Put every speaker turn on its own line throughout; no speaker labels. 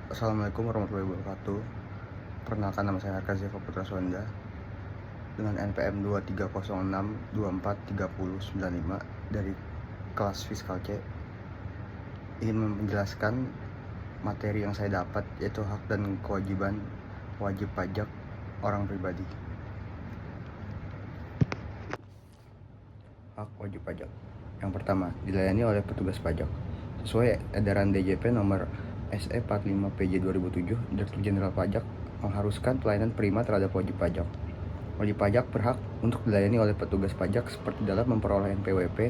Assalamualaikum warahmatullahi wabarakatuh. Perkenalkan, nama saya Arka Zeva Putra Sonda dengan NPM 2306243095 dari kelas Fiskal C. Ingin menjelaskan materi yang saya dapat, yaitu hak dan kewajiban wajib pajak orang pribadi. Hak wajib pajak. Yang pertama, dilayani oleh petugas pajak. Sesuai edaran DJP nomor SE 45 PJ 2007, Direktur Jenderal Pajak mengharuskan pelayanan prima terhadap wajib pajak. Wajib pajak berhak untuk dilayani oleh petugas pajak seperti dalam memperoleh NPWP,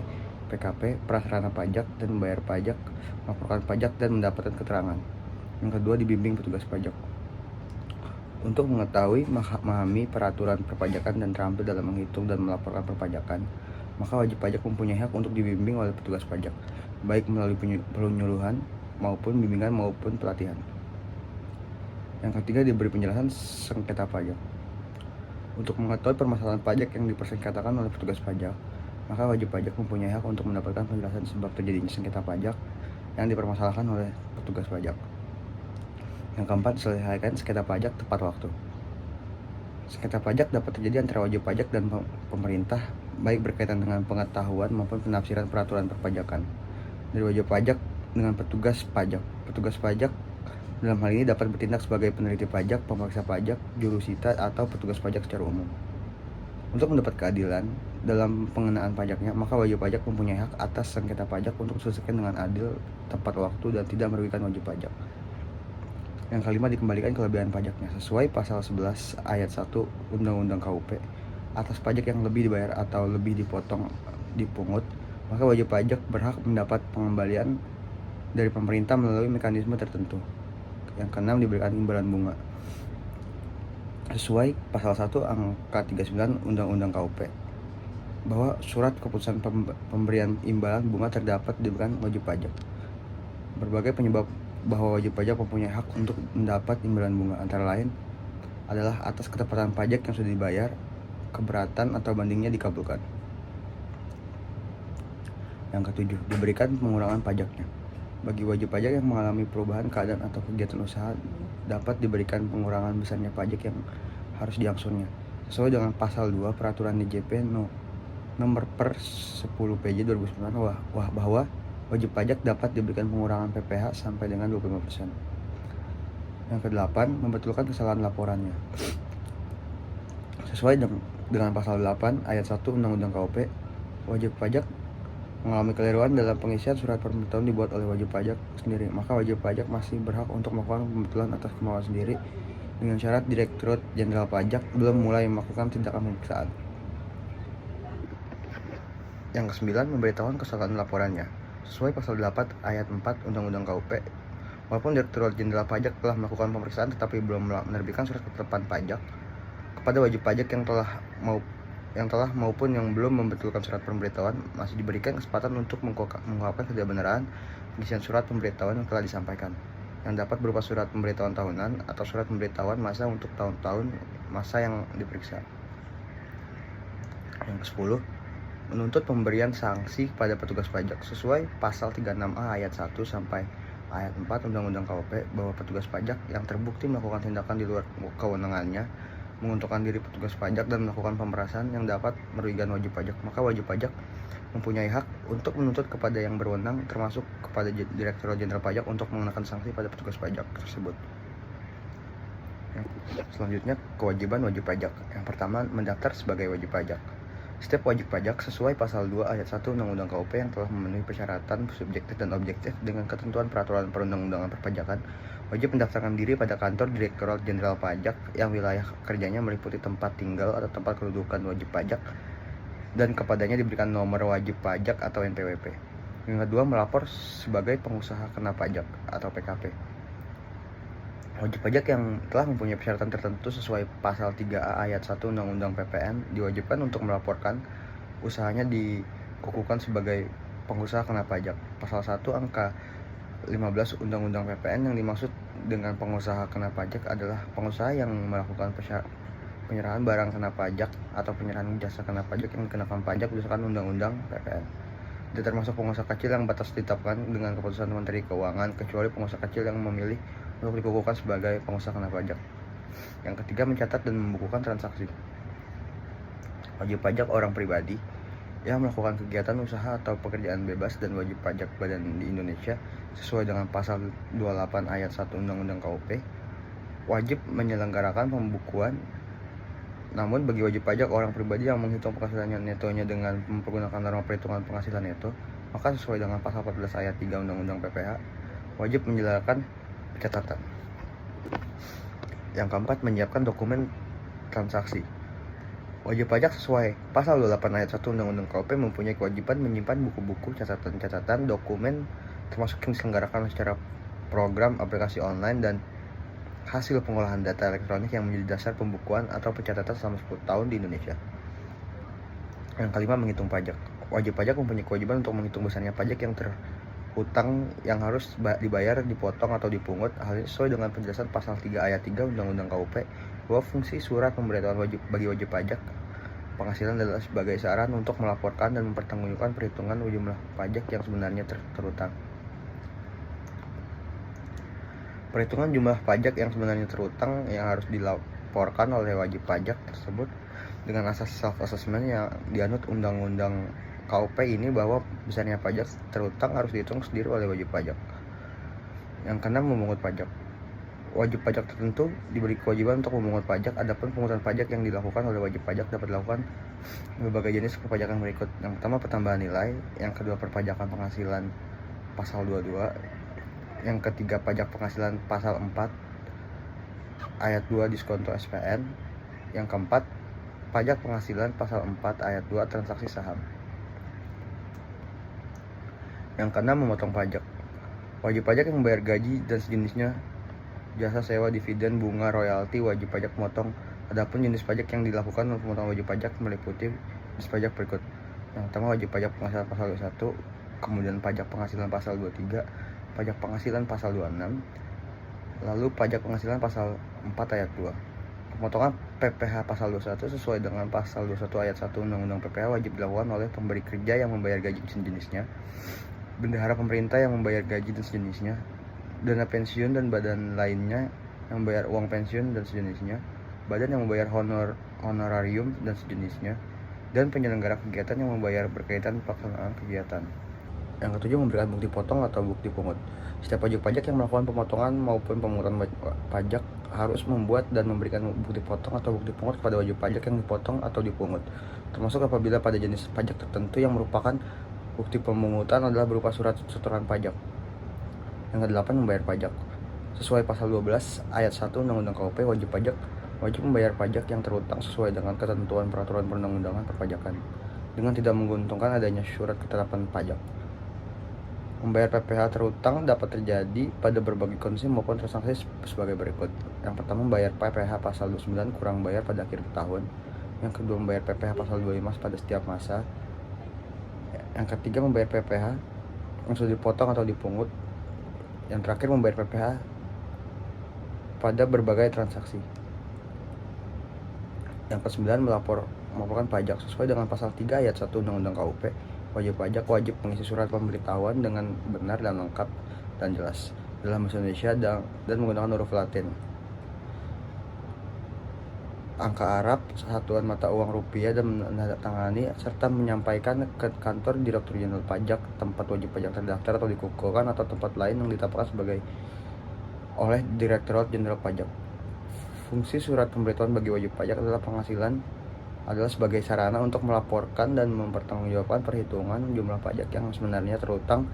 PKP, prasarana pajak, dan membayar pajak, melaporkan pajak, dan mendapatkan keterangan. Yang kedua, dibimbing petugas pajak. Untuk mengetahui, memahami peraturan perpajakan dan terampil dalam menghitung dan melaporkan perpajakan, maka wajib pajak mempunyai hak untuk dibimbing oleh petugas pajak, baik melalui penyuluhan maupun bimbingan maupun pelatihan. Yang ketiga, diberi penjelasan sengketa pajak. Untuk mengetahui permasalahan pajak yang dipersengketakan oleh petugas pajak, maka wajib pajak mempunyai hak untuk mendapatkan penjelasan sebab terjadinya sengketa pajak yang dipermasalahkan oleh petugas pajak. Yang keempat, selesaikan sengketa pajak tepat waktu. Sengketa pajak dapat terjadi antara wajib pajak dan pemerintah, baik berkaitan dengan pengetahuan maupun penafsiran peraturan perpajakan dari wajib pajak dengan petugas pajak. Petugas pajak dalam hal ini dapat bertindak sebagai peneliti pajak, pemeriksa pajak, jurusita, atau petugas pajak secara umum. Untuk mendapat keadilan dalam pengenaan pajaknya, maka wajib pajak mempunyai hak atas sengketa pajak untuk diselesaikan dengan adil, tepat waktu, dan tidak merugikan wajib pajak. Yang kelima, dikembalikan kelebihan pajaknya sesuai pasal 11 ayat 1 Undang-Undang KUP. Atas pajak yang lebih dibayar atau lebih dipungut, maka wajib pajak berhak mendapat pengembalian dari pemerintah melalui mekanisme tertentu. Yang keenam, diberikan imbalan bunga sesuai pasal 1 angka 39 Undang-Undang KUP, bahwa surat keputusan pemberian imbalan bunga terdapat diberikan wajib pajak. Berbagai penyebab bahwa wajib pajak mempunyai hak untuk mendapat imbalan bunga antara lain adalah atas ketepatan pajak yang sudah dibayar, keberatan atau bandingnya dikabulkan. Yang ketujuh, diberikan pengurangan pajaknya. Bagi wajib pajak yang mengalami perubahan keadaan atau kegiatan usaha, dapat diberikan pengurangan besarnya pajak yang harus diangsurnya sesuai dengan pasal 2 peraturan DJP nomor per 10 PJ 2009, bahwa wajib pajak dapat diberikan pengurangan PPh sampai dengan 25%. Yang kedelapan, membetulkan kesalahan laporannya. Sesuai dengan pasal 8 ayat 1 Undang-Undang KUP, wajib pajak mengalami keliruan dalam pengisian surat pemberitahuan dibuat oleh wajib pajak sendiri, maka wajib pajak masih berhak untuk melakukan pembetulan atas kemauan sendiri dengan syarat Direktorat Jenderal Pajak belum mulai melakukan tindakan pemeriksaan. Yang kesembilan, memberitahukan kesalahan laporannya. Sesuai pasal 8 ayat 4 Undang-Undang KUP, walaupun Direktorat Jenderal Pajak telah melakukan pemeriksaan tetapi belum menerbitkan surat ketetapan pajak kepada wajib pajak yang telah maupun yang belum membetulkan surat pemberitahuan, masih diberikan kesempatan untuk mengungkapkan ketidakbenaran pengisian surat pemberitahuan yang telah disampaikan, yang dapat berupa surat pemberitahuan tahunan atau surat pemberitahuan masa untuk tahun-tahun masa yang diperiksa. Yang ke-10, menuntut pemberian sanksi kepada petugas pajak sesuai pasal 36A ayat 1 sampai ayat 4 Undang-Undang KUP, bahwa petugas pajak yang terbukti melakukan tindakan di luar kewenangannya, menguntungkan diri petugas pajak, dan melakukan pemerasan yang dapat merugikan wajib pajak, maka wajib pajak mempunyai hak untuk menuntut kepada yang berwenang, termasuk kepada Direktorat Jenderal Pajak, untuk mengenakan sanksi pada petugas pajak tersebut. Selanjutnya, kewajiban wajib pajak. Yang pertama, mendaftar sebagai wajib pajak. Setiap wajib pajak sesuai pasal 2 ayat 1 Undang-Undang KUP yang telah memenuhi persyaratan subjektif dan objektif dengan ketentuan peraturan perundang-undangan perpajakan, wajib mendaftarkan diri pada kantor Direktorat Jenderal Pajak yang wilayah kerjanya meliputi tempat tinggal atau tempat kedudukan wajib pajak, dan kepadanya diberikan nomor wajib pajak atau NPWP. Yang kedua, melapor sebagai pengusaha kena pajak atau PKP. Wajib pajak yang telah mempunyai persyaratan tertentu sesuai pasal 3A ayat 1 Undang-Undang PPN diwajibkan untuk melaporkan usahanya dikukuhkan sebagai pengusaha kena pajak. Pasal 1 angka 15 Undang-Undang PPN, yang dimaksud dengan pengusaha kena pajak adalah pengusaha yang melakukan penyerahan barang kena pajak atau penyerahan jasa kena pajak yang dikenakan pajak berdasarkan Undang-Undang PPN. Tidak termasuk pengusaha kecil yang batas ditetapkan dengan keputusan Menteri Keuangan, kecuali pengusaha kecil yang memilih untuk dikukuhkan sebagai pengusaha kena pajak. Yang ketiga, mencatat dan membukukan transaksi. Wajib pajak orang pribadi yang melakukan kegiatan usaha atau pekerjaan bebas dan wajib pajak badan di Indonesia sesuai dengan pasal 28 ayat 1 Undang-Undang KUP wajib menyelenggarakan pembukuan. Namun bagi wajib pajak orang pribadi yang menghitung penghasilannya netonya dengan menggunakan norma perhitungan penghasilan neto, maka sesuai dengan pasal 14 ayat 3 Undang-Undang PPH wajib menyelenggarakan pencatatan. Yang keempat, menyiapkan dokumen transaksi. Wajib pajak sesuai pasal 28 ayat 1 Undang-Undang KUP mempunyai kewajiban menyimpan buku-buku, catatan-catatan, dokumen termasuk yang diselenggarakan secara program, aplikasi online, dan hasil pengolahan data elektronik yang menjadi dasar pembukuan atau pencatatan selama 10 tahun di Indonesia. Yang kelima, menghitung pajak. Wajib pajak mempunyai kewajiban untuk menghitung besarnya pajak yang terhutang yang harus dibayar, dipotong, atau dipungut. Hal ini sesuai dengan penjelasan pasal 3 ayat 3 Undang-Undang KUP bahwa fungsi surat pemberitahuan bagi wajib pajak penghasilan adalah sebagai saran untuk melaporkan dan mempertanggungjawabkan perhitungan jumlah pajak yang sebenarnya terhutang. Perhitungan jumlah pajak yang sebenarnya terhutang yang harus dilaporkan oleh wajib pajak tersebut dengan asas self-assessment yang dianut Undang-Undang KUP ini bahwa besarnya pajak terhutang harus dihitung sendiri oleh wajib pajak. Yang keenam, memungut pajak. Wajib pajak tertentu diberi kewajiban untuk memungut pajak. Adapun pungutan pajak yang dilakukan oleh wajib pajak dapat dilakukan berbagai jenis perpajakan berikut. Yang pertama, pertambahan nilai. Yang kedua, perpajakan penghasilan pasal 22. Yang ketiga, pajak penghasilan pasal 4 ayat 2 diskonto SPN. Yang keempat, pajak penghasilan pasal 4 ayat 2 transaksi saham. Yang keenam, memotong pajak. Wajib pajak yang membayar gaji dan sejenisnya, jasa sewa, dividen, bunga, royalti, wajib pajak memotong. Adapun jenis pajak yang dilakukan untuk pemotongan wajib pajak meliputi jenis pajak berikut. Yang pertama, wajib pajak penghasilan pasal 21, kemudian pajak penghasilan pasal 23, pajak penghasilan pasal 26, lalu pajak penghasilan pasal 4 ayat 2. Pemotongan PPh pasal 21 sesuai dengan pasal 21 ayat 1 Undang-Undang PPh wajib dilakukan oleh pemberi kerja yang membayar gaji dan sejenisnya, bendahara pemerintah yang membayar gaji dan sejenisnya, dana pensiun dan badan lainnya yang membayar uang pensiun dan sejenisnya, badan yang membayar honorarium dan sejenisnya, dan penyelenggara kegiatan yang membayar berkaitan pelaksanaan kegiatan. Yang ketujuh, memberikan bukti potong atau bukti pungut. Setiap wajib pajak yang melakukan pemotongan maupun pemungutan pajak harus membuat dan memberikan bukti potong atau bukti pungut kepada wajib pajak yang dipotong atau dipungut, termasuk apabila pada jenis pajak tertentu yang merupakan bukti pemungutan adalah berupa surat setoran pajak. Yang kedelapan, membayar pajak. Sesuai pasal 12 ayat 1 Undang-Undang KUP, wajib pajak wajib membayar pajak yang terhutang sesuai dengan ketentuan peraturan perundang-undangan perpajakan dengan tidak menguntungkan adanya surat ketetapan pajak. Membayar PPh terhutang dapat terjadi pada berbagai kondisi maupun transaksi sebagai berikut. Yang pertama, membayar PPh pasal 29 kurang bayar pada akhir tahun. Yang kedua, membayar PPh pasal 25 pada setiap masa. Yang ketiga, membayar PPh yang sudah dipotong atau dipungut. Yang terakhir, membayar PPh pada berbagai transaksi. Yang ke-9, melaporkan pajak. Sesuai dengan pasal 3 ayat 1 Undang-Undang KUP, wajib pajak wajib mengisi surat pemberitahuan dengan benar dan lengkap dan jelas dalam bahasa Indonesia dan menggunakan huruf Latin, angka Arab, satuan mata uang rupiah, dan menandatangani serta menyampaikan ke kantor Direktur Jenderal Pajak tempat wajib pajak terdaftar atau dikukuhkan atau tempat lain yang ditetapkan sebagai oleh Direktorat Jenderal Pajak. Fungsi surat pemberitahuan bagi wajib pajak adalah sebagai sarana untuk melaporkan dan mempertanggungjawabkan perhitungan jumlah pajak yang sebenarnya terhutang,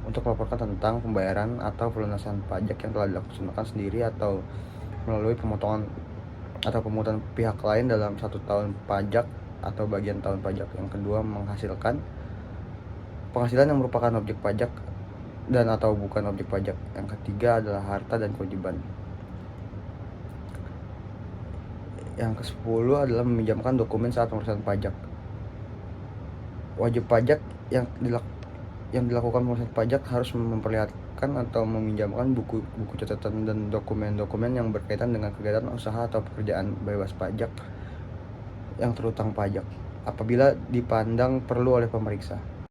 untuk melaporkan tentang pembayaran atau pelunasan pajak yang telah dilaksanakan sendiri atau melalui pemotongan atau pemungutan pihak lain dalam 1 tahun pajak atau bagian tahun pajak. Yang kedua, menghasilkan penghasilan yang merupakan objek pajak dan atau bukan objek pajak. Yang ketiga adalah harta dan kewajiban. Yang ke-10 adalah meminjamkan dokumen saat pemeriksaan pajak. Wajib pajak yang dilakukan pemeriksaan pajak harus memperlihatkan atau meminjamkan buku catatan dan dokumen-dokumen yang berkaitan dengan kegiatan usaha atau pekerjaan bebas pajak yang terhutang pajak apabila dipandang perlu oleh pemeriksa.